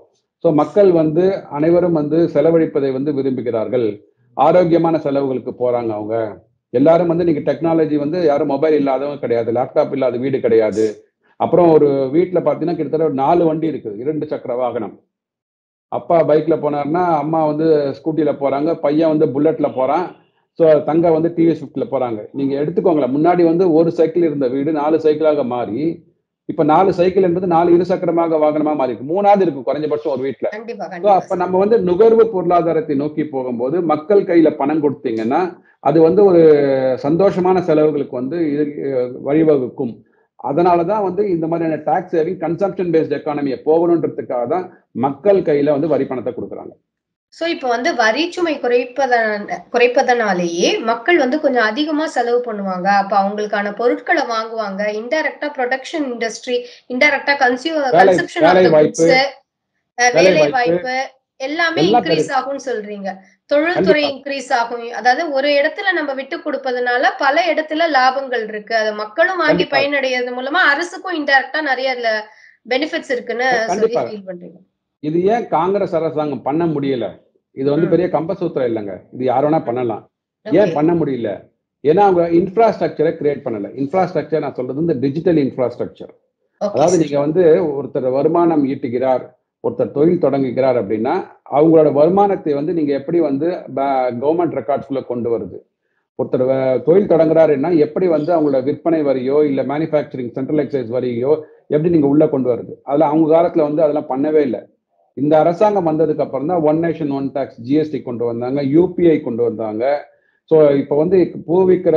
ஸோ மக்கள் வந்து அனைவரும் வந்து செலவழிப்பதை வந்து விரும்புகிறார்கள். ஆரோக்கியமான செலவுகளுக்கு போறாங்க. அவங்க எல்லாரும் வந்து நீங்க டெக்னாலஜி வந்து யாரும் மொபைல் இல்லாதவங்க கிடையாது, லேப்டாப் இல்லாத வீடு கிடையாது. அப்புறம் ஒரு வீட்டுல பாத்தீங்கன்னா கிட்டத்தட்ட ஒரு 4 வண்டி இருக்குது, 2 சக்கர வாகனம். அப்பா பைக்ல போனாருன்னா அம்மா வந்து ஸ்கூட்டில போறாங்க, பையன் வந்து புல்லட்ல போறான், ஸோ தங்க வந்து டிவிஎஸ் 50ல போறாங்க. நீங்க எடுத்துக்கோங்களேன், முன்னாடி வந்து ஒரு சைக்கிள் இருந்த வீடு 4 சைக்கிளாக மாறி இப்ப 4 சைக்கிள் என்பது 4 இருசக்கரமாக வாகனமா மாறி இருக்கு. 3ஆவது இருக்கும் குறைஞ்சபட்சம் ஒரு வீட்டுல. அப்ப நம்ம வந்து நுகர்வு பொருளாதாரத்தை நோக்கி போகும்போது மக்கள் கையில பணம் கொடுத்தீங்கன்னா அது வந்து ஒரு சந்தோஷமான செலவுகளுக்கு வந்து வழிவகுக்கும். அதனாலதான் வந்து இந்த மாதிரியான டாக்ஸ் சேவிங் கன்சம்ப்ஷன் பேஸ்ட் எக்கானமியை போகணுன்றதுக்காக தான் மக்கள் கையில வந்து வரி பணத்தை கொடுக்குறாங்க. சோ இப்ப வந்து வரிச்சுமை குறைப்பதனாலேயே மக்கள் வந்து கொஞ்சம் அதிகமா செலவு பண்ணுவாங்க. அப்ப அவங்களுக்கான பொருட்களை வாங்குவாங்க. இன்டைரக்டா ப்ரொடக்ஷன் இண்டஸ்ட்ரி, இன்டைரக்டா கன்சப்ஷன் ஆஃப் தி குட்ஸ், வேலை வாய்ப்பு எல்லாமே இன்க்ரீஸ் ஆகும்னு சொல்றீங்க. தொழில்துறை இன்க்ரீஸ் ஆகும். அதாவது ஒரு இடத்துல நம்ம விட்டு கொடுப்பதனால பல இடத்துல லாபங்கள் இருக்கு. அது மக்களும் வாங்கி பயனடைறது மூலமா அரசுக்கும் இன்டைரக்டா நிறைய பெனிஃபிட்ஸ் இருக்குன்னு சொல்லி ஃபீல் பண்றீங்க. இது ஏன் காங்கிரஸ் அரசாங்கம் பண்ண முடியல? இது வந்து பெரிய கம்பசூத்திரம் இல்லைங்க, இது யார் வேணா பண்ணலாம். ஏன் பண்ண முடியல? ஏன்னா அவங்க இன்ஃப்ராஸ்ட்ரக்சரை கிரியேட் பண்ணல. இன்ஃப்ராஸ்ட்ரக்சர் நான் சொல்றது இந்த டிஜிட்டல் இன்ஃப்ராஸ்ட்ரக்சர். அதாவது நீங்க வந்து ஒருத்தர் வருமானம் ஈட்டுகிறார், ஒருத்தர் தொழில் தொடங்குகிறார் அப்படின்னா அவங்களோட வருமானத்தை வந்து நீங்க எப்படி வந்து கவர்மெண்ட் ரெக்கார்ட்ஸ்குள்ள கொண்டு வருது. ஒருத்தர் தொழில் தொடங்குறாருன்னா எப்படி வந்து அவங்களோட விற்பனை வரியோ இல்ல மேனுஃபேக்சரிங் சென்ட்ரல் எக்சைஸ் வரியோ எப்படி நீங்க உள்ள கொண்டு வருது. அதுல அவங்க காலத்துல வந்து அதெல்லாம் பண்ணவே இல்லை. இந்த அரசாங்கம் வந்ததுக்கு அப்புறம் தான் one nation one tax GST கொண்டு வந்தாங்க, யூபிஐ கொண்டு வந்தாங்க. ஸோ இப்போ வந்து பூ விற்கிற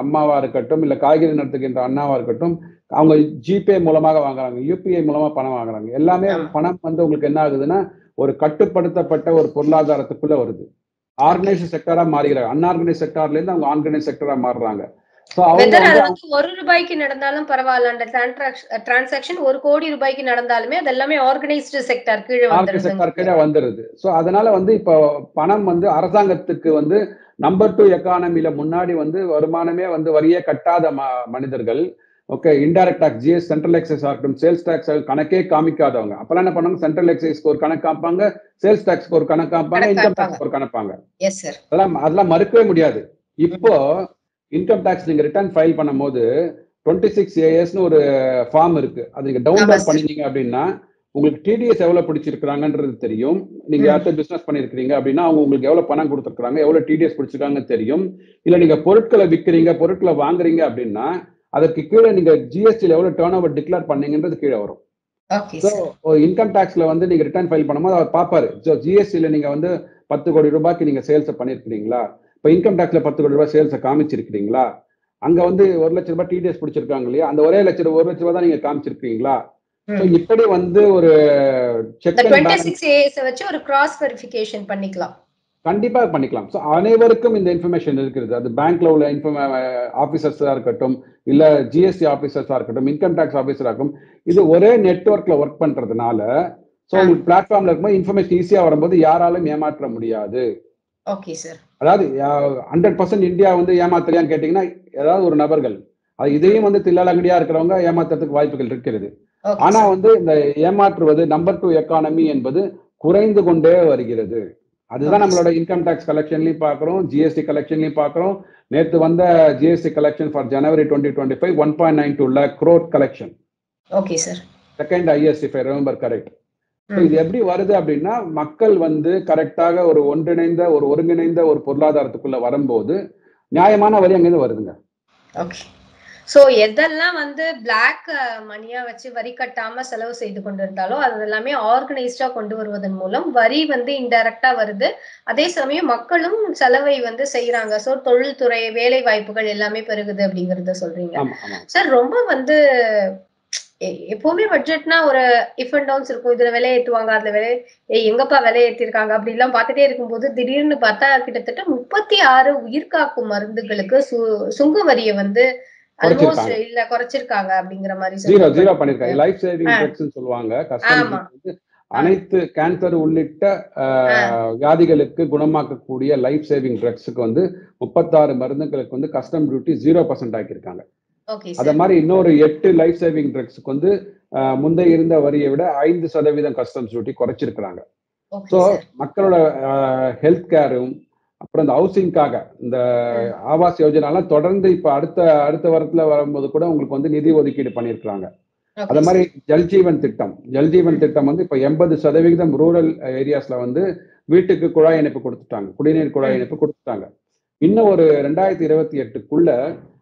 அம்மாவா இருக்கட்டும் இல்ல காய்கறி நடத்துகின்ற அண்ணாவா இருக்கட்டும் அவங்க ஜிபே மூலமாக வாங்குறாங்க, யூபிஐ மூலமா பணம் வாங்குறாங்க. எல்லாமே பணம் வந்து உங்களுக்கு என்ன ஆகுதுன்னா ஒரு கட்டுப்படுத்தப்பட்ட ஒரு பொருளாதாரத்துக்குள்ள வருது. ஆர்கனைஸ்டு செக்டரா மாறுகிறாங்க. அன்ஆர்கனைஸ் செக்டார்ல இருந்து அவங்க ஆர்கனைஸ் செக்டரா மாறுறாங்க. ₹1 நடந்தாலும் பரவாயில்ல, அந்த டிரான்சாக்ஷன் 1 கோடி ரூபாய்க்கு நடந்தாலுமே அது எல்லாமே ஆர்கனைஸ்டு செக்டார் கீழே வந்துருது. சோ அதனால வந்து இப்போ பணம் வந்து அரசாங்கத்துக்கு வந்து நம்பர் 2 எக்கானமில முன்னாடி வந்து வருமானமே வந்து வரியே கட்டாத மனிதர்கள், okay, indirect tax GS central excise ஆகட்டும் சேல்ஸ் டாக்ஸ் கணக்கே காமிக்காதவங்க. அப்பெல்லாம் என்ன பண்ணுவாங்க, சென்ட்ரல் எக்ஸைஸ்க்கு ஒரு கணக்கு காப்பாங்க, சேல்ஸ் டாக்ஸ்க்கு ஒரு கணக்கு காப்பாங்க, இன்கம் டாக்ஸ்க்கு ஒரு கணப்பாங்க. அதெல்லாம் மறுக்கவே முடியாது. இப்போ இன்கம் டாக்ஸ் நீங்க ரிட்டர்ன் ஃபைல் பண்ணும்போது 26ASன்னு ஒரு ஃபார்ம் இருக்கு. அது நீங்க டவுன்லோட் பண்ணீங்க அப்படின்னா உங்களுக்கு டிடிஎஸ் எவ்வளவு பிடிச்சிருக்காங்கன்றது தெரியும். நீங்க யார்கிட்ட பிசினஸ் பண்ணிருக்கீங்க அப்படின்னா அவங்க உங்களுக்கு எவ்வளவு பணம் கொடுத்துருக்காங்க, எவ்வளவு டிடிஎஸ் பிடிச்சிருக்காங்கன்னு தெரியும். இல்ல நீங்க பொருட்களை விற்கிறீங்க, பொருட்களை வாங்குறீங்க அப்படின்னா அதுக்கு கீழே நீங்க ஜிஎஸ்டில எவ்வளவு டர்ன் ஓவர் டிக்ளேர் பண்ணீங்கன்றது கீழே வரும். இன்கம் டாக்ஸ்ல வந்து நீங்க ரிட்டர்ன் ஃபைல் பண்ணும்போது அவர் பாப்பாரு, ஜிஎஸ்டில நீங்க வந்து 10 கோடி ரூபாய்க்கு நீங்க சேல்ஸ் பண்ணிருக்கீங்களா, இப்ப இன்கம் டாக்ஸ்ல 10 கோடி ரூபாய் சேல்ஸ் காமிச்சிருக்கீங்களா, அங்க வந்து 1 லட்சம் ரூபாய் டிடிஎஸ் பிடிச்சிருக்காங்க இல்லையா, அந்த 1 லட்சம் ரூபாய் தான் நீங்க காமிச்சிருக்கீங்களா. இப்படி வந்து ஒரு வச்சு ஒரு கிராஸ் வெரிஃபிகேஷன் பண்ணிக்கலாம், கண்டிப்பா பண்ணிக்கலாம். ஸோ அனைவருக்கும் இந்த இன்ஃபர்மேஷன் இருக்கிறது. அது பேங்க்ல உள்ள ஆபீசர்ஸா இருக்கட்டும் இல்ல ஜிஎஸ்டி ஆபீசர்ஸா இருக்கட்டும் இன்கம் டாக்ஸ் ஆபீசரா இருக்கட்டும், இது ஒரே நெட்வொர்க்ல ஒர்க் பண்றதுனால ஸோ உங்களுக்கு பிளாட்ஃபார்ம்ல இருக்கும்போது இன்ஃபர்மேஷன் ஈஸியா வரும்போது யாராலும் ஏமாற்ற முடியாது. Okay sir. அதாவது 100% இந்தியா வந்து ஏமாத்தலையான்னு கேட்டீங்கன்னா ஏதாவது ஒரு நபர்கள், அது இதையும் வந்து தில்லாலங்கடியா இருக்கிறவங்க ஏமாத்துறதுக்கு வாய்ப்புகள் இருக்கிறது. ஆனா வந்து இந்த ஏமாற்றுவது நம்பர் 2 எக்கானமி என்பது குறைந்து கொண்டே வருகிறது. அதுதான் நம்மளோட இன்கம் டாக்ஸ் கலெக்ஷன்லயும் பாக்குறோம், ஜிஎஸ்டி கலெக்ஷன்லயும் பாக்குறோம். நேத்து வந்த GST collection for January 2025 1.92 lakh crore collection. Okay sir. Second highest if I remember correct. இது எப்படி வருது அப்படின்னா மக்கள் வந்து கரெக்டாக ஒரு ஒருங்கிணைந்த ஒரு பொருளாதாரத்துக்குள்ள வரும்போது நியாயமான வரி அங்கிருந்து வருதுங்க. ஓகே. சோ எதெல்லாம் வந்து பிளாக் மணியா வச்சு வரி கட்டாம செலவு செய்து கொண்டிருந்தாலோ அது எல்லாமே ஆர்கனைஸ்டா கொண்டு வருவதன் மூலம் வரி வந்து இன்டைரக்டா வருது. அதே சமயம் மக்களும் செலவை வந்து செய்யறாங்க. சோ தொழில்துறை வேலை வாய்ப்புகள் எல்லாமே பெருகுது அப்படிங்கறத சொல்றீங்க சார். ரொம்ப வந்து எப்பவுமே பட்ஜெட்னா ஒரு இஃப் அண்ட் டவுன்ஸ் இருக்கும். இதுல விலை ஏத்துவாங்க, அதுல எங்கப்பா விலை ஏத்திருக்காங்க அப்படி எல்லாம் பார்த்துட்டே இருக்கும்போது திடீர்னு பார்த்தா கிட்டத்தட்ட 36 உயிர்காக்கும் மருந்துகளுக்கு சுங்க வரியை வந்து குறைச்சிருக்காங்க அப்படிங்கிற மாதிரி ஜீரோ பண்ணிருக்காங்க. லைஃப் சேவிங் ட்ரக்ஸ் சொல்லுவாங்க. கஸ்டமர்ஸ் அனைத்து கேன்சர் உள்ளிட்ட வியாதிகளுக்கு குணமாக்கக்கூடிய லைஃப் சேவிங் ட்ரக்ஸுக்கு வந்து 36 மருந்துகளுக்கு வந்து கஸ்டம் டியூட்டி 0% ஆக்கியிருக்காங்க. அத மாதிரி இன்னொரு 8 லைஃப் சேவிங் ட்ரக்ஸுக்கு வந்து முந்தைய இருந்த வரியை விட 5% கஸ்டம்ஸ் டியூட்டி குறைச்சிருக்கிறாங்க. ஸோ மக்களோட ஹெல்த் கேரும் அப்புறம் இந்த ஹவுசிங்காக இந்த ஆவாஸ் யோஜனாலாம் தொடர்ந்து இப்ப அடுத்த வாரத்துல வரும்போது கூட உங்களுக்கு வந்து நிதி ஒதுக்கீடு பண்ணிருக்காங்க. அத மாதிரி ஜல்ஜீவன் திட்டம் வந்து இப்ப 80% ரூரல் ஏரியாஸ்ல வந்து வீட்டுக்கு குழாய் இணைப்பு கொடுத்துட்டாங்க, குடிநீர் குழாய் இணைப்பு கொடுத்துட்டாங்க. இன்னும் ஒரு 2028க்குள்ள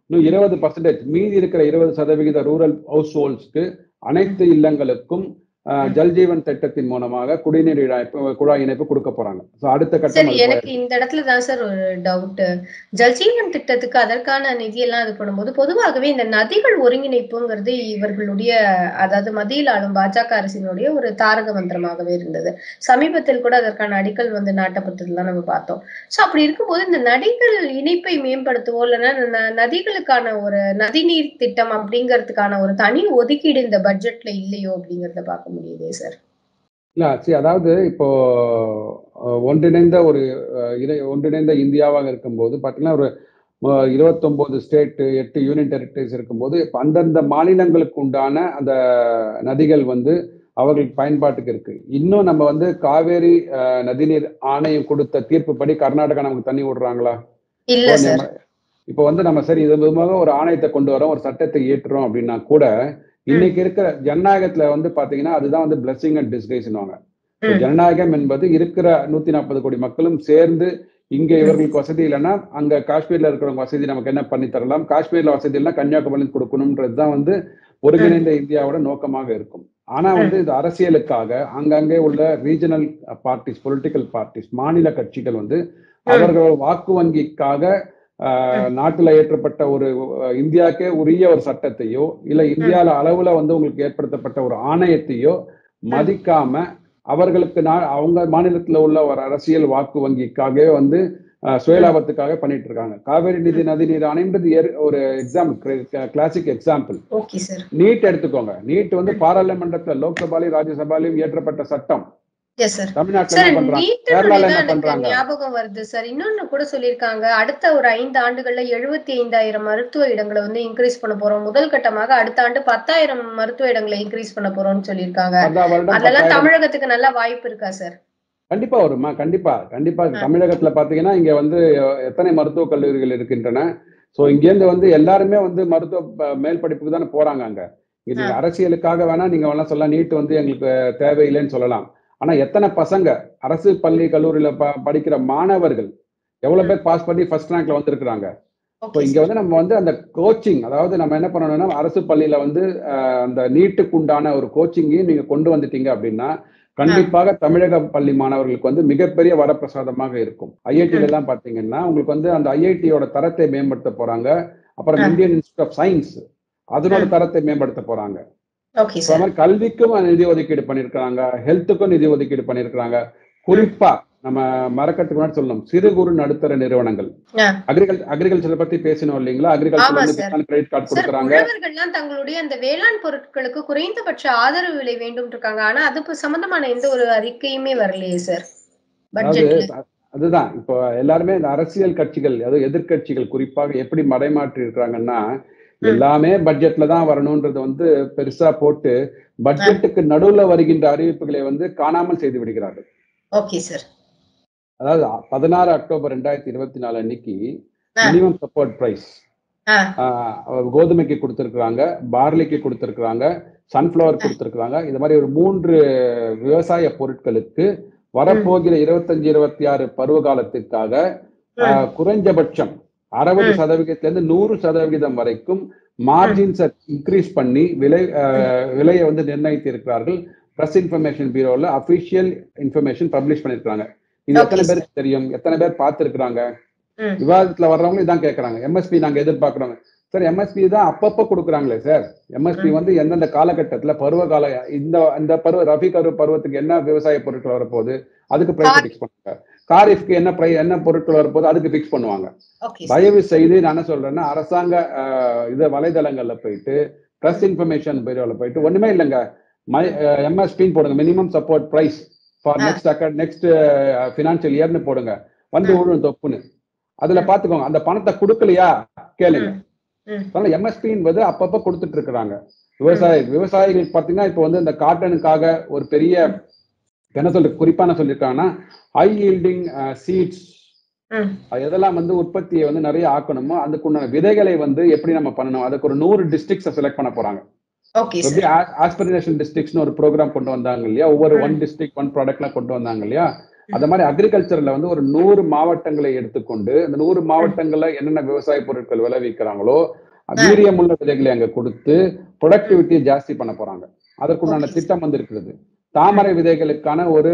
இன்னும் 20% மீதி இருக்கிற 20% ரூரல் ஹவுஸ் ஹோல்ட்ஸ்க்கு அனைத்து இல்லங்களுக்கும் ஜல்ஜீவன் திட்டத்தின் மூலமாக குடிநீர் குழாய் இணைப்பு கொடுக்க போறாங்க. அடுத்த கட்டம். எனக்கு இந்த இடத்துல தான் சார் ஒரு டவுட். ஜல்ஜீவன் திட்டத்துக்கு அதற்கான நிதி எல்லாம் இது பண்ணும்போது பொதுவாகவே இந்த நதிகள் ஒருங்கிணைப்புங்கிறது இவர்களுடைய, அதாவது மத்தியில் ஆளும் பாஜக அரசினுடைய ஒரு தாரக மந்திரமாகவே இருந்தது. சமீபத்தில் கூட அதற்கான அடிக்கல் வந்து நாட்டப்பட்டதுலாம் நம்ம பார்த்தோம். சோ அப்படி இருக்கும்போது இந்த நதிகள் இணைப்பை மேம்படுத்துவோம் இல்லைன்னா நதிகளுக்கான ஒரு நதிநீர் திட்டம் அப்படிங்கிறதுக்கான ஒரு தனி ஒதுக்கீடு இந்த பட்ஜெட்ல இல்லையோ அப்படிங்கறத பார்க்க முடியுது சார். இல்ல அதாவது இப்போ ஒன்றிணைந்த இந்தியாவாக இருக்கும்போது பாத்தீங்கன்னா ஒரு 29 ஸ்டேட் 8 யூனியன் டெரிட்டரிஸ் இருக்கும்போது அந்தந்த மாநிலங்களுக்கு உண்டான அந்த நதிகள் வந்து அவர்களுக்கு பயன்பாட்டுக்கு இருக்கு. இன்னும் நம்ம வந்து காவேரி நதிநீர் ஆணையம் கொடுத்த தீர்ப்பு படி கர்நாடகா நமக்கு தண்ணி விடுறாங்களா? இப்போ வந்து நம்ம சரி இது விதமாக ஒரு ஆணையத்தை கொண்டு வரோம், ஒரு சட்டத்தை ஏற்றுறோம் அப்படின்னா கூட இன்னைக்கு இருக்கிற ஜனநாயகத்துல வந்து பாத்தீங்கன்னா அதுதான் வந்து பிளஸிங் அண்ட் டிஸ்கைஸ்னுவாங்க. ஜனநாயகம் என்பது இருக்கிற 140 கோடி மக்களும் சேர்ந்து இங்க இவர்களுக்கு வசதி இல்லைன்னா அங்க காஷ்மீர்ல இருக்கிறவங்க வசதி நமக்கு என்ன பண்ணி தரலாம், காஷ்மீர்ல வசதி இல்லைன்னா கன்னியாகுமரியில் கொடுக்கணும்ன்றதுதான் வந்து ஒருங்கிணைந்த இந்தியாவோட நோக்கமாக இருக்கும். ஆனா வந்து இது அரசியலுக்காக அங்கங்கே உள்ள ரீஜனல் பார்ட்டிஸ், பொலிட்டிக்கல் பார்ட்டிஸ், மாநில கட்சிகள் வந்து அவர்கள் வாக்கு வங்கிக்காக நாட்டுல ஏற்றப்பட்ட ஒரு இந்தியாவுக்கே உரிய ஒரு சட்டத்தையோ இல்ல இந்தியால அளவுல வந்து உங்களுக்கு ஏற்படுத்தப்பட்ட ஒரு ஆணையத்தையோ மதிக்காம அவர்களுக்கு அவங்க மாநிலத்துல உள்ள ஒரு அரசியல் வாக்கு வங்கிக்காகவே வந்து சுயலாபத்துக்காக பண்ணிட்டு இருக்காங்க. காவேரி நதிநீர் ஆணைன்றது ஒரு எக்ஸாம்பிள், கிளாசிக் எக்ஸாம்பிள். நீட் எடுத்துக்கோங்க. நீட் வந்து பாராளுமன்றத்துல லோக்சபாலையும் ராஜ்யசபாலையும் ஏற்றப்பட்ட சட்டம். ஞாபகம் வருது சார். இன்னொன்னு கூட சொல்லிருக்காங்க, அடுத்த ஒரு 5 ஆண்டுகள்ல 75,000 மருத்துவ இடங்களை வந்து இன்க்ரீஸ் பண்ண போறோம். முதல் கட்டமாக அடுத்த ஆண்டு 10,000 மருத்துவ இடங்களை இன்க்ரீஸ் பண்ண போறோம்னு சொல்லியிருக்காங்க. அதெல்லாம் தமிழகத்துக்கு நல்ல வாய்ப்பு இருக்கா சார்? கண்டிப்பா வருமா? கண்டிப்பா கண்டிப்பா. தமிழகத்துல பாத்தீங்கன்னா இங்க வந்து எத்தனை மருத்துவக் கல்லூரிகள் இருக்கின்றன. சோ இங்க இருந்து வந்து எல்லாருமே வந்து மருத்துவ மேல் படிப்புக்கு தானே போறாங்க. அங்க இது அரசியலுக்காக வேணா நீங்க வேணா சொல்லலாம், நீட் வந்து எங்களுக்கு தேவையில்லைன்னு சொல்லலாம். ஆனா எத்தனை பசங்க அரசு பள்ளி கல்லூரியில படிக்கிற மாணவர்கள் எவ்வளவு பேர் பாஸ் பண்ணி ஃபர்ஸ்ட் ரேங்க்ல வந்திருக்கிறாங்க. இப்போ இங்க வந்து நம்ம வந்து அந்த கோச்சிங், அதாவது நம்ம என்ன பண்ணணும்னா அரசு பள்ளியில வந்து அந்த நீட்டுக்கு உண்டான ஒரு கோச்சிங்கையும் நீங்க கொண்டு வந்துட்டீங்க அப்படின்னா கண்டிப்பாக தமிழக பள்ளி மாணவர்களுக்கு வந்து மிகப்பெரிய வரப்பிரசாதமாக இருக்கும். ஐஐடில எல்லாம் பாத்தீங்கன்னா உங்களுக்கு வந்து அந்த ஐஐடியோட தரத்தை மேம்படுத்த போறாங்க. அப்புறம் இந்தியன் இன்ஸ்டியூட் ஆஃப் சயின்ஸ் அதனோட தரத்தை மேம்படுத்த போறாங்க. கல்விக்கும் நிதி ஒதுக்கீடு பண்ணிருக்காங்க, ஹெல்த்துக்கும் நிதி ஒதுக்கீடு பண்ணிருக்காங்க. குறிப்பா நம்ம மறக்கிறதுக்கு முன்னாடி சொல்லணும், சிறு குறு நடுத்தர நிறுவனங்கள், அக்ரிகல்ச்சர் பத்தி பேசணும் இல்லைங்களா? அக்ரிகல்ச்சர் கிரெடிட் கார்டு கொடுக்குறாங்க. தங்களுடைய அந்த வேளாண் பொருட்களுக்கு குறைந்தபட்ச ஆதரவு விலை வேண்டும் இருக்காங்க. ஆனா அது சம்பந்தமான எந்த ஒரு அறிக்கையுமே வரலையே சார். அதுதான் இப்போ எல்லாருமே இந்த அரசியல் கட்சிகள், அதாவது எதிர்கட்சிகள் குறிப்பாக எப்படி மடைமாற்றி இருக்கிறாங்கன்னா எல்லாமே பட்ஜெட்ல தான் வரணும்ன்றது வந்து பெருசா போட்டு பட்ஜெட்டுக்கு நடுவுல வருகின்ற அறிவிப்புகளை வந்து காணாமல் செய்து விடுகிறார்கள். அதாவது 16 அக்டோபர் 2024 அன்னைக்கு மினிமம் சப்போர்ட் பிரைஸ் கோதுமைக்கு கொடுத்திருக்கிறாங்க, பார்லிக்கு கொடுத்திருக்கிறாங்க, சன்ஃபிளவர் கொடுத்திருக்கிறாங்க. இது மாதிரி ஒரு 3 விவசாய பொருட்களுக்கு வரப்போகிற 25-26 பருவ காலத்திற்காக குறைஞ்சபட்சம் 60% 100% வரைக்கும் மார்ஜின்ஸை இன்க்ரீஸ் பண்ணி விலையை வந்து நிர்ணயித்து இருக்கிறார்கள். பிரஸ் இன்ஃபர்மேஷன் பியூரோல அபிஷியல் இன்ஃபர்மேஷன் பப்ளிஷ் பண்ணிருக்காங்க. இது எத்தனை பேருக்கு தெரியும்? எத்தனை பேர் பார்த்திருக்கிறாங்க? விவாதத்துல வர்றவங்க இதான் கேட்கறாங்க. எம்எஸ்பி நாங்க எதிர்பார்க்கிறோம் சார். எம்எஸ்பி தான் அப்பப்போ கொடுக்குறாங்களே சார். எம்எஸ்பி வந்து எந்தெந்த காலகட்டத்துல பருவகால இந்த ரபி பருவத்துக்கு என்ன விவசாய பொருட்கள் வரப்போகுது அதுக்கு பிரைஸ் பிக்ஸ் பண்ணுவாங்க. காரிஃப்க்கு என்ன பொருட்கள் வரப்போகுது அதுக்கு பிக்ஸ் பண்ணுவாங்க. தயவு செய்து நான் என்ன சொல்றேன்னா அரசாங்க வலைதளங்கள்ல போயிட்டு பிரஸ் இன்ஃபர்மேஷன் பியூரோல போயிட்டு ஒண்ணுமே இல்லைங்க, எம்எஸ்பின்னு போடுங்க, minimum support price for next financial இயர்னு போடுங்க, வந்து விழும் தொப்புன்னு. அதுல பாத்துக்கோங்க. அந்த பணத்தை கொடுக்கலையா கேளுங்க. எம்எஸ்பி என்பது அப்பப்ப கொடுத்துட்டு இருக்கிறாங்க. விவசாயிகள் பாத்தீங்கன்னா இப்ப வந்து இந்த காட்டனுக்காக ஒரு பெரிய என்ன குறிப்பா என்ன சொல்லியிருக்காங்கன்னா ஹை ஈல்டிங் சீட்ஸ் எதெல்லாம் வந்து உற்பத்தியை வந்து நிறைய ஆக்கணுமோ அதுக்குண்டான விதைகளை வந்து எப்படி நம்ம பண்ணணும், அதுக்கு ஒரு 100 டிஸ்ட்ரிக்ட்ஸ் செலக்ட் பண்ண போறாங்க. ஆஸ்பிரேஷன் டிஸ்ட்ரிக்ட்ஸ்னு ஒரு ப்ரோக்ராம் கொண்டு வந்தாங்க இல்லையா? ஒவ்வொரு 1 டிஸ்ட்ரிக்ட் 1 ப்ராடக்ட்லாம் கொண்டு வந்தாங்க இல்லையா? அந்த மாதிரி அக்ரிகல்ச்சர்ல வந்து ஒரு 100 மாவட்டங்களை எடுத்துக்கொண்டு அந்த 100 மாவட்டங்கள்ல என்னென்ன விவசாய பொருட்கள் விளைவிக்கிறாங்களோ வீரியம் உள்ள விதைகளை அங்க கொடுத்து ப்ரொடக்டிவிட்டியை ஜாஸ்தி பண்ண போறாங்க. அதற்குண்டான திட்டம் வந்து இருக்கிறது. தாமரை விதைகளுக்கான ஒரு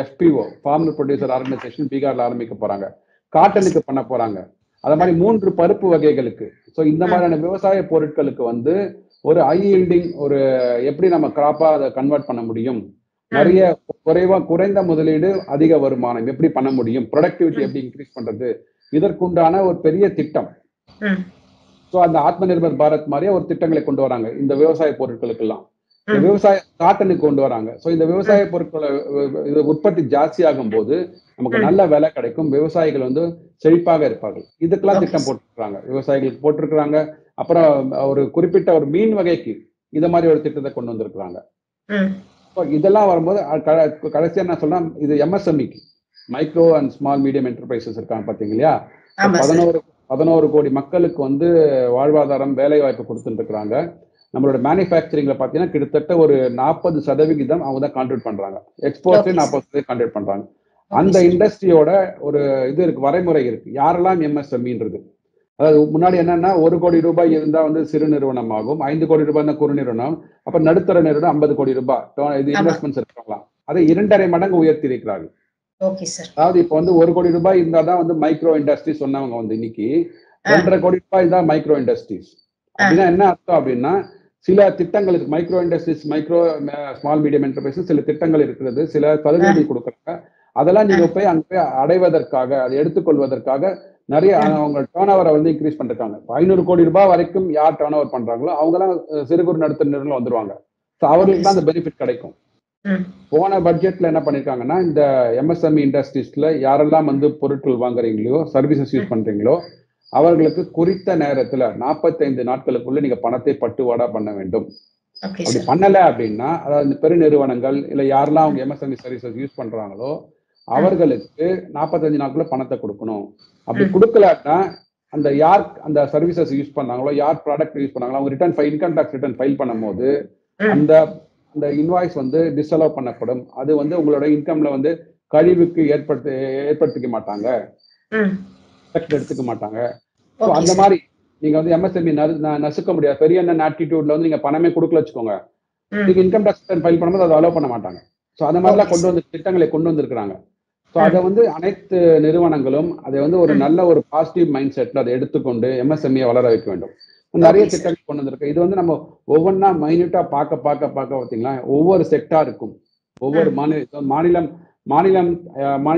FPO, ஃபார்மர் ப்ரொடியூசர் ஆர்கனைசேஷன் பீகார்ல ஆரம்பிக்க போறாங்க. காட்டனுக்கு பண்ண போறாங்க. அத மாதிரி 3 பருப்பு வகைகளுக்கு. சோ இந்த மாதிரியான விவசாய பொருட்களுக்கு வந்து ஒரு ஹை ஈல்டிங் ஒரு எப்படி நம்ம கிராப்பா அதை கன்வெர்ட் பண்ண முடியும், நிறைய குறைந்த முதலீடு அதிக வருமானம் எப்படி பண்ண முடியும், ப்ரொடக்டிவிட்டி எப்படி இன்க்ரீஸ் பண்றது, இதற்குண்டான ஒரு பெரிய திட்டம். சோ அந்த ஆத்ம நிர்பர் பாரத் மாதிரியே ஒரு திட்டங்களை கொண்டு வராங்க இந்த விவசாய பொருட்களுக்கு எல்லாம். விவசாய காட்டனுக்கு கொண்டு வராங்க. சோ இந்த விவசாய பொருட்களை உற்பத்தி ஜாஸ்தி ஆகும் போது நமக்கு நல்ல விலை கிடைக்கும், விவசாயிகள் வந்து செழிப்பாக இருப்பார்கள். இதுக்கெல்லாம் திட்டம் போட்டிருக்காங்க, விவசாயிகளுக்கு போட்டிருக்கிறாங்க. அப்புறம் ஒரு குறிப்பிட்ட ஒரு மீன் வகைக்கு இத மாதிரி ஒரு திட்டத்தை கொண்டு வந்திருக்கிறாங்க. இதெல்லாம் வரும்போது கடைசியா என்ன சொல்றேன், இது MSME micro and small medium enterprises இருக்காங்க பாத்தீங்க இல்லையா? 11 கோடி மக்களுக்கு வந்து வாழ்வாதாரம் வேலை வாய்ப்பு கொடுத்துட்டு இருக்கிறாங்க. நம்மளோட மேனுஃபேக்சரிங்ல பாத்தீங்கன்னா கிட்டத்தட்ட ஒரு 40% அவங்க தான் கான்ட்ரிபியூட் பண்றாங்க. எக்ஸ்போர்ட்ல 40% கான்ட்ரிபியூட் பண்றாங்க. அந்த இண்டஸ்ட்ரியோட ஒரு இது இருக்கு, வரைமுறை இருக்கு. யாரெல்லாம் எம்எஸ்எம்இன்றது. அதாவது முன்னாடி என்னன்னா 1 கோடி ரூபாய் இருந்தா வந்து சிறு நிறுவனம் ஆகும், 5 கோடி ரூபாய் தான் குறு நிறுவனம், அப்ப நடுத்தர நிறுவனம் 50 கோடி ரூபாய் இது இன்வெஸ்ட்மெண்ட்ஸ் இருக்கலாம். அதை 2.5 மடங்கு உயர்த்தி இருக்கிறார்கள். அதாவது இப்ப வந்து 1 கோடி ரூபாய் இருந்தாதான் வந்து மைக்ரோ இண்டஸ்ட்ரீஸ் சொன்னவங்க வந்து இன்னைக்கு 2.5 கோடி ரூபாய் தான் மைக்ரோ இண்டஸ்ட்ரீஸ். அப்படின்னா என்ன அர்த்தம் அப்படின்னா சில திட்டங்களுக்கு micro industries, micro small medium enterprises சில திட்டங்கள் இருக்கிறது, சில சலுகைகள் கொடுக்குறாங்க. அதெல்லாம் நீங்க போய் அங்க போய் அடைவதற்காக, அதை எடுத்துக்கொள்வதற்காக நிறைய அவங்க டேர்ன் ஓவரை வந்து இன்க்ரீஸ் பண்ணிருக்காங்க. 500 கோடி ரூபாய் வரைக்கும் யார் டேர்ன் ஓவர் பண்றாங்களோ அவங்க எல்லாம் சிறு குறு நடுத்தர நிறுவனம் வந்துருவாங்க. அவங்களுக்கு தான் அந்த பெனிஃபிட் கிடைக்கும். போன பட்ஜெட்ல என்ன பண்ணிருக்காங்கன்னா இந்த எம்எஸ்எம்இ இண்டஸ்ட்ரீஸ்ல யாரெல்லாம் வந்து பொருட்கள் வாங்குறீங்களோ, சர்வீசஸ் யூஸ் பண்றீங்களோ அவர்களுக்கு குறித்த நேரத்துல 45 நாட்களுக்குள்ள நீங்க பணத்தை பட்டுவாடா பண்ண வேண்டும். அப்படி பண்ணல அப்படின்னா, அதாவது பெருநிறுவனங்கள் இல்ல யாரெல்லாம் அவங்க எம்எஸ்எம்இ சர்வீசஸ் யூஸ் பண்றாங்களோ அவர்களுக்கு 45 நாட்குள்ள பணத்தை கொடுக்கணும். அப்படி கொடுக்கலாட்டா அந்த யார் அந்த சர்வீசஸ் யூஸ் பண்ணாங்களோ, யார் ப்ராடக்ட் யூஸ் பண்ணாங்களோ அவங்க return income tax return file பண்ணும்போது அந்த அந்த இன்வாய்ஸ் வந்து டிஸ்அலோவ் பண்ணப்படும். அது வந்து உங்களோட இன்கம்ல வந்து கழிவுக்கு ஏற்படுத்திக்க மாட்டாங்க, எடுத்துக்க மாட்டாங்க. அந்த மாதிரி நீங்க வந்து எம்எஸ்எம்இ நசுக்க முடியாது. பெரிய என்ன ஆட்டிடியூட்ல வந்து நீங்க பணமே கொடுக்கல வச்சுக்கோங்க, நீங்க இன்கம் டாக்ஸ் ரிட்டர்ன் ஃபைல் பண்ணும்போது அதை அலோவ் பண்ண மாட்டாங்க. ஸோ அந்த மாதிரிலாம் கொண்டு வந்து திட்டங்களை கொண்டு வந்திருக்கிறாங்க. ஸோ அதை வந்து அனைத்து நிறுவனங்களும் அதை வந்து ஒரு நல்ல ஒரு பாசிட்டிவ் மைண்ட் செட்ல அதை எடுத்துக்கொண்டு எம்எஸ்எம்இ வளர வைக்க வேண்டும். நிறைய திட்டங்கள் கொண்டு வந்திருக்கு. இது வந்து நம்ம ஒவ்வொன்றா மைன்யூட்டா பார்க்க பார்த்தீங்களா, ஒவ்வொரு செக்டாருக்கும் ஒவ்வொரு மாநிலம்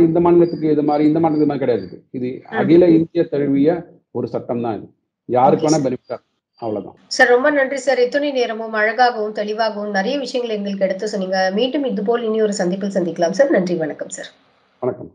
இந்த மாநிலத்துக்கு இது மாதிரி, இந்த மாநிலத்துக்கு இது மாதிரி கிடையாது. இது அகில இந்திய தழுவிய ஒரு சட்டம் தான். இது யாருக்கு வேணா பெனிஃபிட்டா. அவ்வளவுதான் சார். ரொம்ப நன்றி சார். இத்துணை நேரமும் அழகாகவும் தெளிவாகவும் நிறைய விஷயங்களை எங்களுக்கு எடுத்து சொன்னீங்க. மீண்டும் இது போல் இனி ஒரு சந்திப்பில் சந்திக்கலாம் சார். நன்றி, வணக்கம் சார். வணக்கம்.